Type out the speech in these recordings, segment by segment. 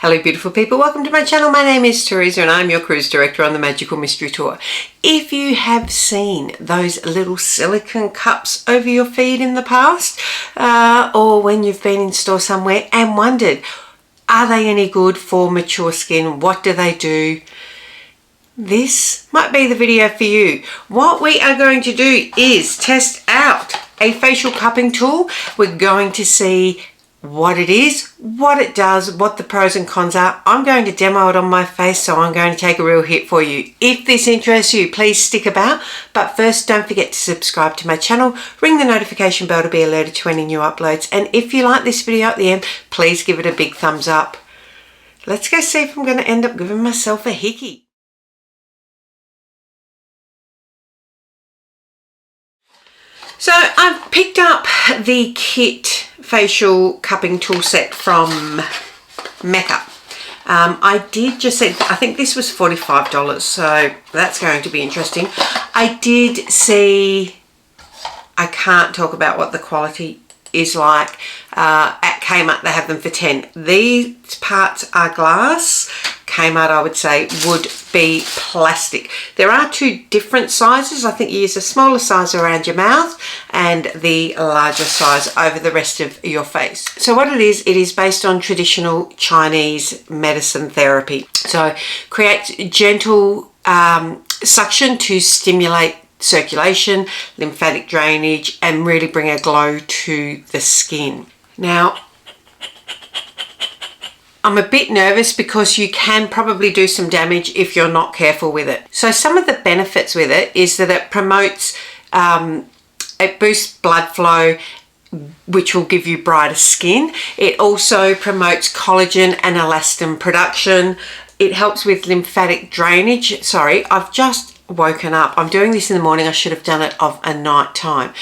Hello beautiful people, welcome to my channel. My name is Teresa and I'm your cruise director on the Magical Mystery Tour. If you have seen those little silicone cups over your feet in the past, or when you've been in store somewhere and wondered, are they any good for mature skin? What do they do? This might be the video for you. What we are going to do is test out a facial cupping tool. We're going to see what it is, what it does, what the pros and cons are. I'm going to demo it on my face, so I'm going to take a real hit for you. If this interests you, please stick about. But first, don't forget to subscribe to my channel, ring the notification bell to be alerted to any new uploads. And if you like this video at the end, please give it a big thumbs up. Let's go see if I'm going to end up giving myself a hickey. So I've picked up the kit facial cupping tool set from Mecca. I did just say, I think this was $45, so that's going to be interesting. I did see, I can't talk about what the quality is like. At Kmart they have them for 10. These parts are glass. Kmart, I would say, would be plastic. There are two different sizes. I think you use a smaller size around your mouth and the larger size over the rest of your face. So what it is based on traditional Chinese medicine therapy. So creates gentle suction to stimulate circulation, lymphatic drainage, and really bring a glow to the skin. Now, I'm a bit nervous because you can probably do some damage if you're not careful with it. So some of the benefits with it is that it promotes, it boosts blood flow, which will give you brighter skin. It also promotes collagen and elastin production. It helps with lymphatic drainage. Sorry, I've just woken up. I'm doing this in the morning. I should have done it of a night time.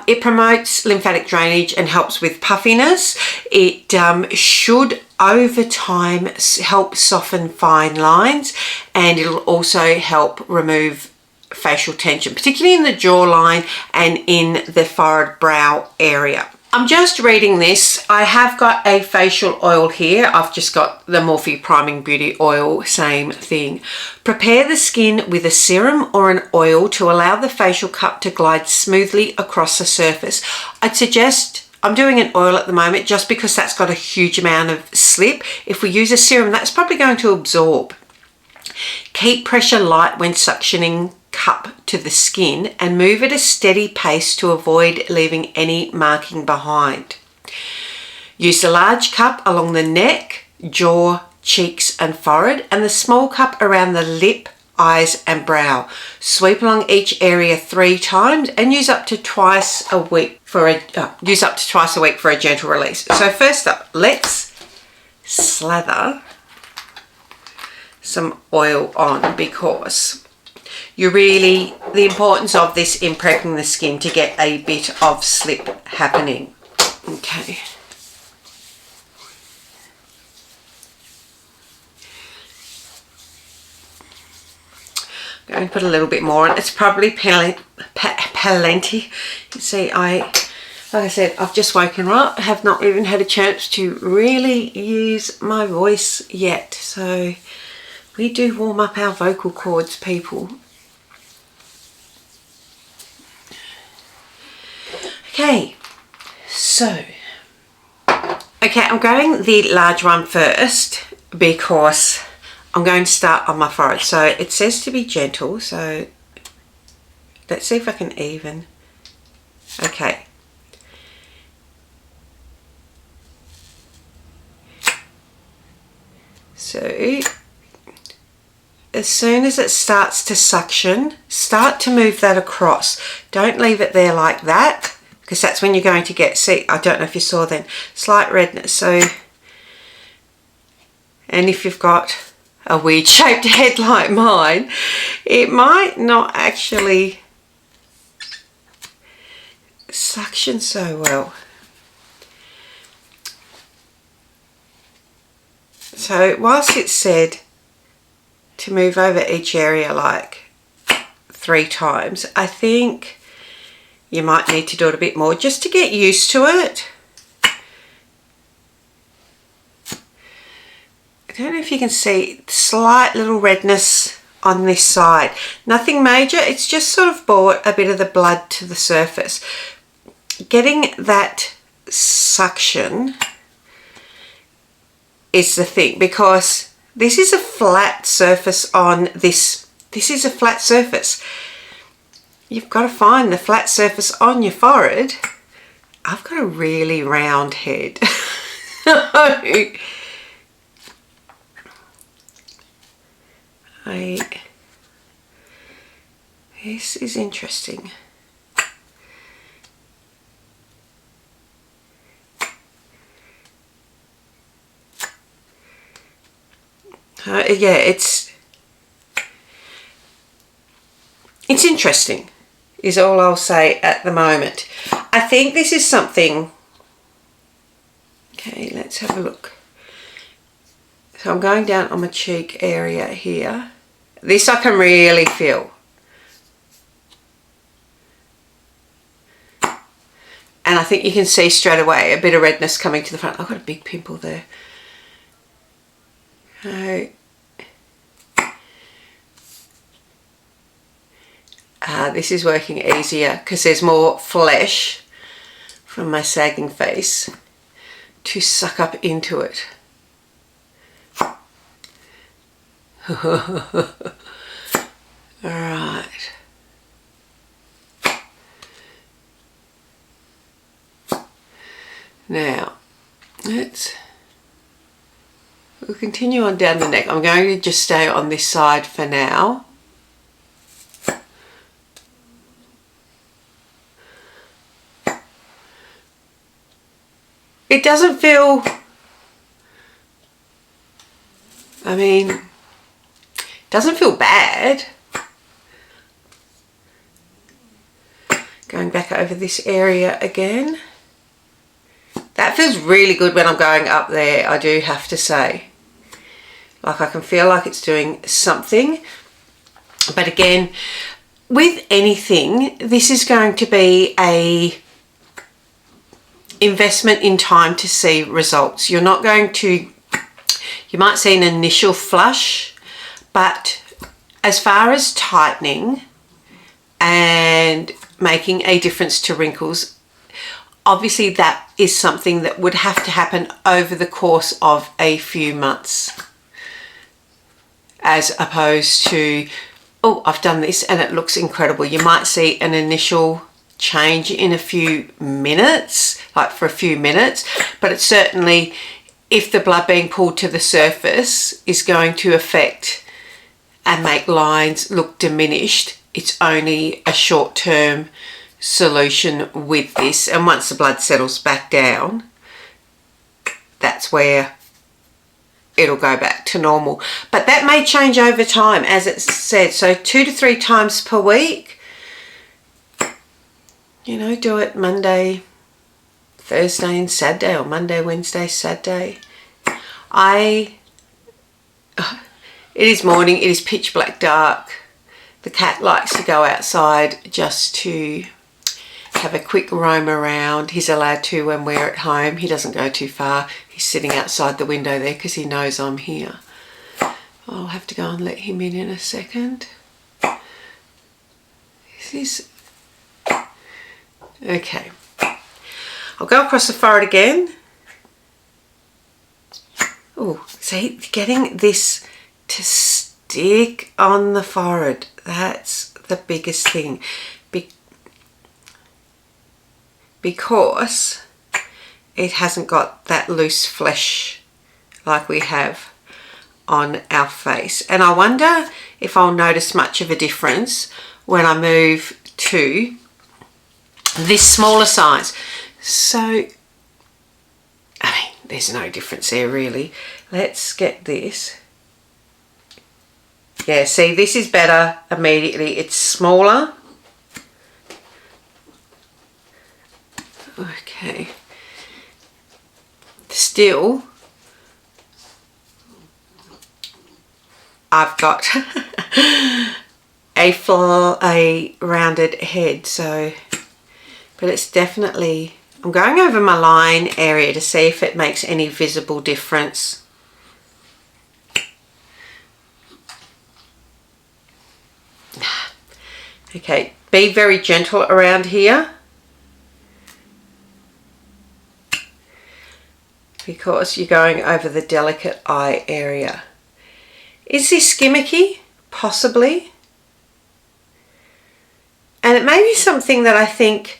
It promotes lymphatic drainage and helps with puffiness. It should over time help soften fine lines, and it'll also help remove facial tension, particularly in the jawline and in the forehead brow area. I'm just reading this. I have got a facial oil here. I've just got the Morphe Priming Beauty Oil, same thing. Prepare the skin with a serum or an oil to allow the facial cup to glide smoothly across the surface. I'd suggest, I'm doing an oil at the moment just because that's got a huge amount of slip. If we use a serum, that's probably going to absorb. Keep pressure light when suctioning cup to the skin and move at a steady pace to avoid leaving any marking behind. Use a large cup along the neck, jaw, cheeks and forehead, and the small cup around the lip, eyes and brow. Sweep along each area 3 times and use up to twice a week for a gentle release. So first up, let's slather some oil on, because the importance of this in prepping the skin to get a bit of slip happening. Okay. I'm going to put a little bit more on. It's probably plenty. You see, like I said, I've just woken up. I have not even had a chance to really use my voice yet. So we do warm up our vocal cords, people. Okay, so, I'm going the large one first because I'm going to start on my forehead. So it says to be gentle, so let's see if I can even. Okay. So as soon as it starts to suction, start to move that across. Don't leave it there like that, because that's when you're going to get, see, I don't know if you saw then, slight redness. So, and if you've got a weird shaped head like mine, it might not actually suction so well. So whilst it said to move over each area like 3 times, I think you might need to do it a bit more just to get used to it. don't know if you can see, slight little redness on this side. Nothing major, it's just sort of brought a bit of the blood to the surface. Getting that suction is the thing, because this is a flat surface on this. This is a flat surface. You've got to find the flat surface on your forehead. I've got a really round head. This is interesting. Yeah, it's interesting is all I'll say at the moment. I think this is something. Okay, let's have a look. So I'm going down on my cheek area here. This I can really feel. And I think you can see straight away a bit of redness coming to the front. I've got a big pimple there. This is working easier because there's more flesh from my sagging face to suck up into it. Alright. Now, we'll continue on down the neck. I'm going to just stay on this side for now. It doesn't feel, I mean, it doesn't feel bad. Going back over this area again. That feels really good when I'm going up there, I do have to say. Like I can feel like it's doing something. But again, with anything, this is going to be a investment in time to see results. You're not going to, you might see an initial flush, but as far as tightening and making a difference to wrinkles, obviously that is something that would have to happen over the course of a few months, as opposed to, oh, I've done this and it looks incredible. You might see an initial change in a few minutes, like for a few minutes, but it's certainly, if the blood being pulled to the surface is going to affect and make lines look diminished, it's only a short-term solution with this. And once the blood settles back down, that's where it'll go back to normal. But that may change over time, as it said. So 2 to 3 times per week. You know, do it Monday, Thursday and Saturday, or Monday, Wednesday, Saturday. It is morning, it is pitch black dark. The cat likes to go outside just to have a quick roam around. He's allowed to when we're at home. He doesn't go too far. He's sitting outside the window there because he knows I'm here. I'll have to go and let him in a second. This is... Okay. I'll go across the forehead again. Oh, see, getting this to stick on the forehead, that's the biggest thing. Because it hasn't got that loose flesh like we have on our face. And I wonder if I'll notice much of a difference when I move to this smaller size. So, I mean, there's no difference there really. Let's get this. Yeah, see, this is better immediately. It's smaller. Okay. Still, I've got a rounded head, so, but it's definitely, I'm going over my line area to see if it makes any visible difference. Okay, be very gentle around here, because you're going over the delicate eye area. Is this gimmicky? Possibly. And it may be something that I think,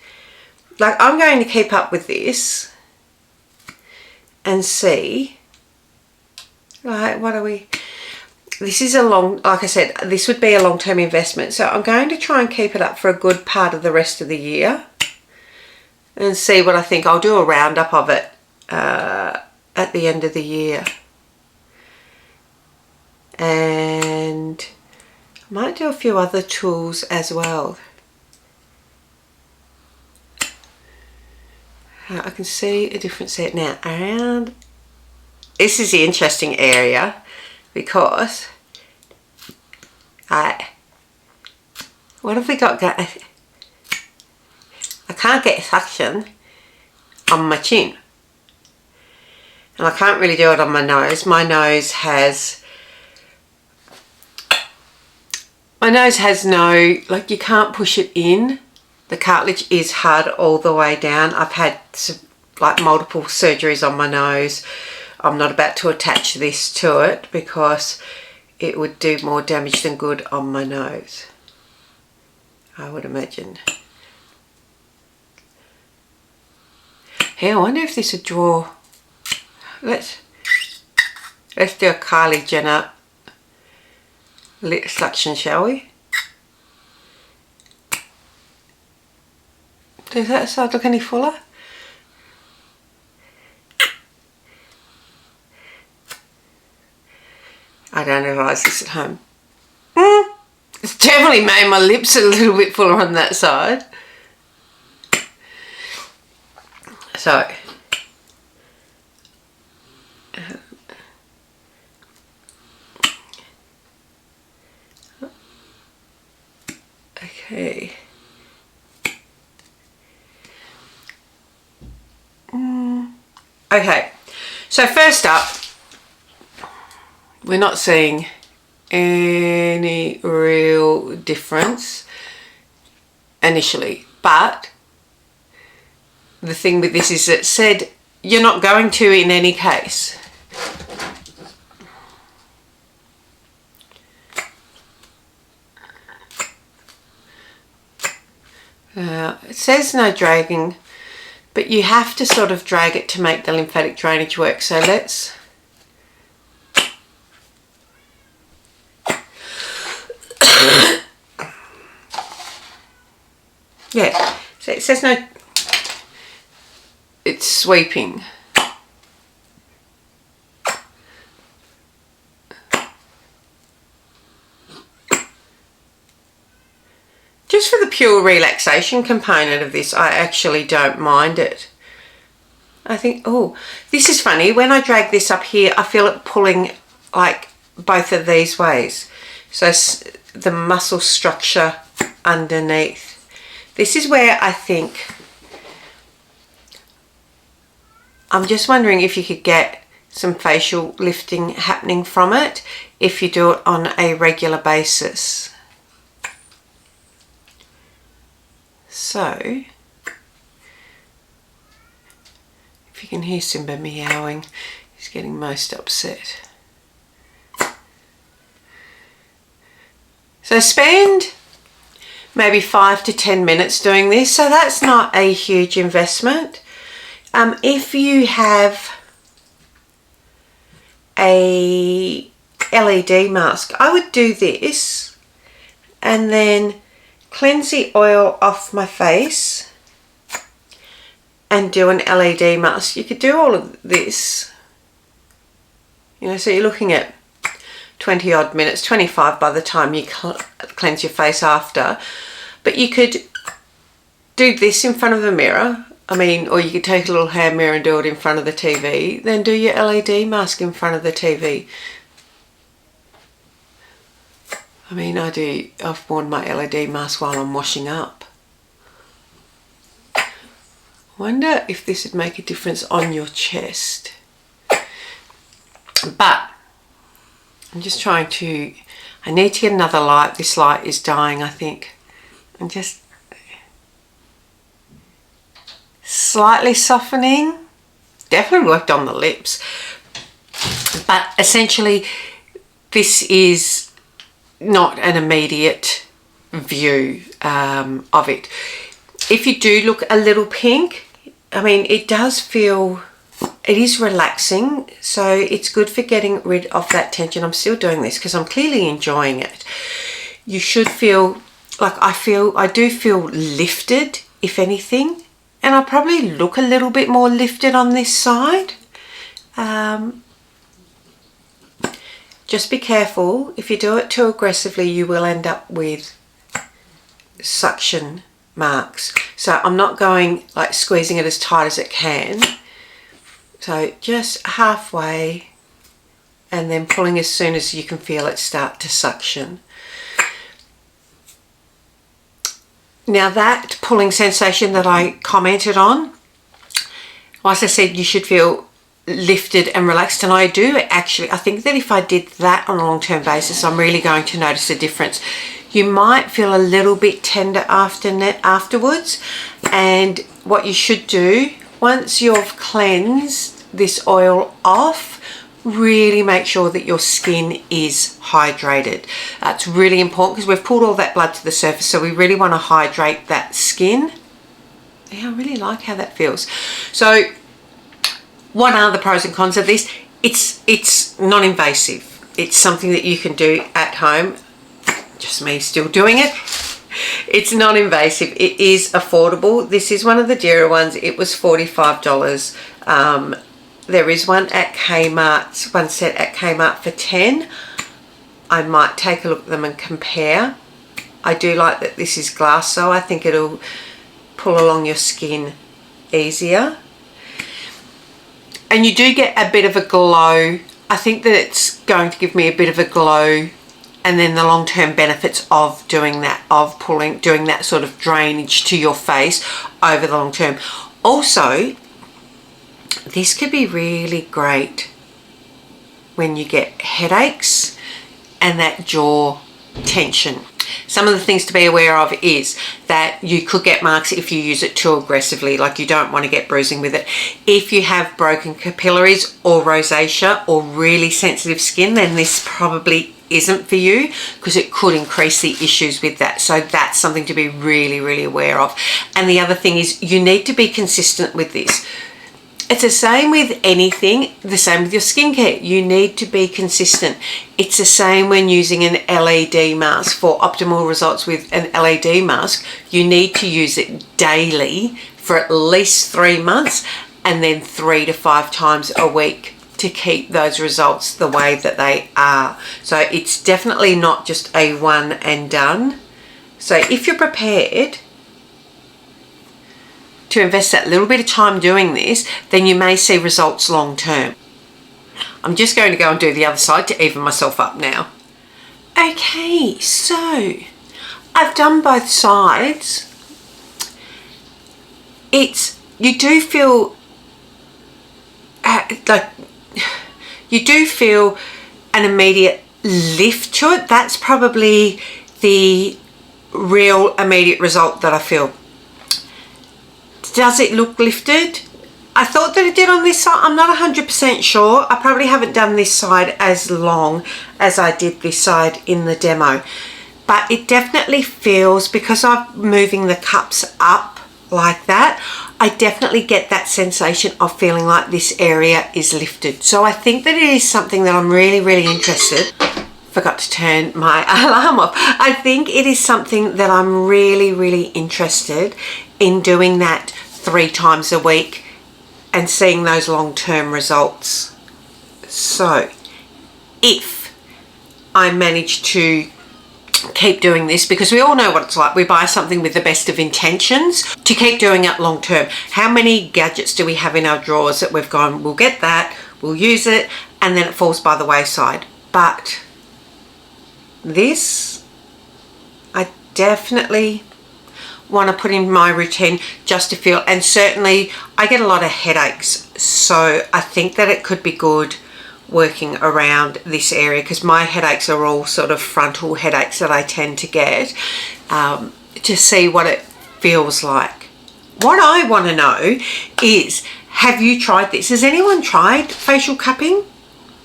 like, I'm going to keep up with this and see. Right, what are we? This is a long, like I said, this would be a long-term investment. So I'm going to try and keep it up for a good part of the rest of the year and see what I think. I'll do a roundup of it at the end of the year. And I might do a few other tools as well. I can see a difference there now. Around, this is the interesting area, because what have we got going? I can't get suction on my chin, and I can't really do it on my nose. My nose has no, like, you can't push it in. The cartilage is hard all the way down. I've had like multiple surgeries on my nose. I'm not about to attach this to it because it would do more damage than good on my nose, I would imagine. Hey, I wonder if this would draw. Let's do a Kylie Jenner lip suction, shall we? Does that side look any fuller? I don't realise this at home. It's definitely made my lips a little bit fuller on that side. So, okay. Okay, so first up, we're not seeing any real difference initially, but the thing with this is it said you're not going to in any case. It says no dragging, but you have to sort of drag it to make the lymphatic drainage work. So let's yeah, so it says no, it's sweeping. Just for the pure relaxation component of this, I actually don't mind it. I think, oh, this is funny. When I drag this up here, I feel it pulling like both of these ways. So the muscle structure underneath. This is where I think, I'm just wondering if you could get some facial lifting happening from it if you do it on a regular basis. So, if you can hear Simba meowing, he's getting most upset. So spend maybe 5 to 10 minutes doing this. So that's not a huge investment. If you have a LED mask, I would do this and then cleanse the oil off my face and do an LED mask. You could do all of this, you know, so you're looking at 20 odd minutes, 25 by the time you cleanse your face after. But you could do this in front of the mirror, I mean, or you could take a little hand mirror and do it in front of the TV, then do your LED mask in front of the TV. I mean, I've worn my LED mask while I'm washing up. I wonder if this would make a difference on your chest. But I'm just trying to, I need to get another light. This light is dying, I think. and just slightly softening. Definitely worked on the lips, but essentially this is not an immediate view of it. If you do look a little pink, I mean, it does feel, it is relaxing, so it's good for getting rid of that tension. I'm still doing this because I'm clearly enjoying it. You should feel like, I do feel lifted, if anything, and I probably look a little bit more lifted on this side. Just be careful. If you do it too aggressively, you will end up with suction marks. So I'm not going like squeezing it as tight as it can. So just halfway, and then pulling as soon as you can feel it start to suction. Now that pulling sensation that I commented on, like I said, you should feel lifted and relaxed, and I do actually, I think that if I did that on a long-term basis, I'm really going to notice a difference. You might feel a little bit tender afterwards, and what you should do, once you've cleansed this oil off, really make sure that your skin is hydrated. It's really important because we've pulled all that blood to the surface, so we really want to hydrate that skin. Yeah, I really like how that feels. So what are the pros and cons of this? It's non-invasive. It's something that you can do at home. Just me still doing it. It's non-invasive. It is affordable. This is one of the dearer ones. It was $45. There is one at Kmart, one set at Kmart for $10. I might take a look at them and compare. I do like that this is glass, so I think it'll pull along your skin easier. And you do get a bit of a glow. I think that it's going to give me a bit of a glow, and then the long-term benefits of doing that, of doing that sort of drainage to your face over the long term. Also, this could be really great when you get headaches and that jaw tension. Some of the things to be aware of is that you could get marks if you use it too aggressively, like you don't want to get bruising with it. If you have broken capillaries or rosacea or really sensitive skin, then this probably isn't for you, because it could increase the issues with that. So that's something to be really, really aware of. And the other thing is you need to be consistent with this. It's the same with anything, the same with your skincare. You need to be consistent. It's the same when using an LED mask. For optimal results with an LED mask, you need to use it daily for at least 3 months, and then 3 to 5 times a week to keep those results the way that they are. So it's definitely not just a one and done. So if you're prepared to invest that little bit of time doing this, then you may see results long term. I'm just going to go and do the other side to even myself up now. Okay, so I've done both sides. You do feel like you do feel an immediate lift to it. That's probably the real immediate result that I feel. Does it look lifted? I thought that it did on this side. I'm not 100% sure. I probably haven't done this side as long as I did this side in the demo. But it definitely feels, because I'm moving the cups up like that, I definitely get that sensation of feeling like this area is lifted. So I think that it is something that I'm really, really interested. Forgot to turn my alarm off. I think it is something that I'm really, really interested in doing that 3 times a week and seeing those long-term results. So if I manage to keep doing this, because we all know what it's like, we buy something with the best of intentions, to keep doing it long term. How many gadgets do we have in our drawers that we've gone, we'll get that, we'll use it, and then it falls by the wayside? But this, I definitely want to put in my routine just to feel, and certainly I get a lot of headaches, so I think that it could be good working around this area, because my headaches are all sort of frontal headaches that I tend to get. to see what it feels like. What I want to know is, have you tried this? Has anyone tried facial cupping?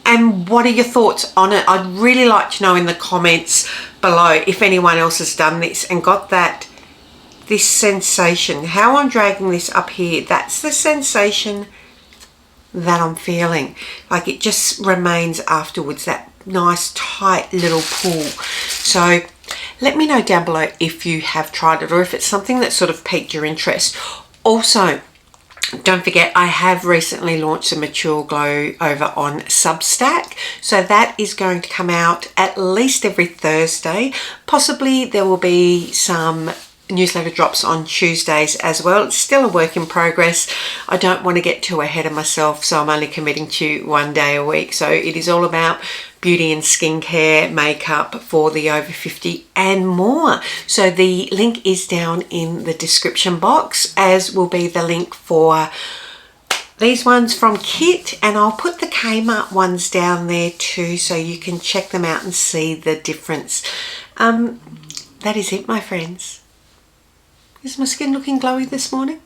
And what are your thoughts on it? I'd really like to know in the comments below if anyone else has done this and got this sensation. How I'm dragging this up here, that's the sensation that I'm feeling. Like it just remains afterwards, that nice tight little pull. So let me know down below if you have tried it or if it's something that sort of piqued your interest. Also, don't forget, I have recently launched a Mature Glow over on Substack. So that is going to come out at least every Thursday. Possibly there will be some newsletter drops on Tuesdays as well. It's still a work in progress. I don't want to get too ahead of myself, so I'm only committing to 1 day a week. So it is all about beauty and skincare, makeup for the over 50 and more. So the link is down in the description box, as will be the link for these ones from Kit, and I'll put the Kmart ones down there too, so you can check them out and see the difference. That is it, my friends. Is my skin looking glowy this morning?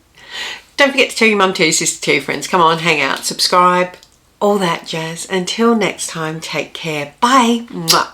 Don't forget to tell your mum, tell your sister, tell your friends. Come on, hang out, subscribe, all that jazz. Until next time, take care. Bye. Mwah.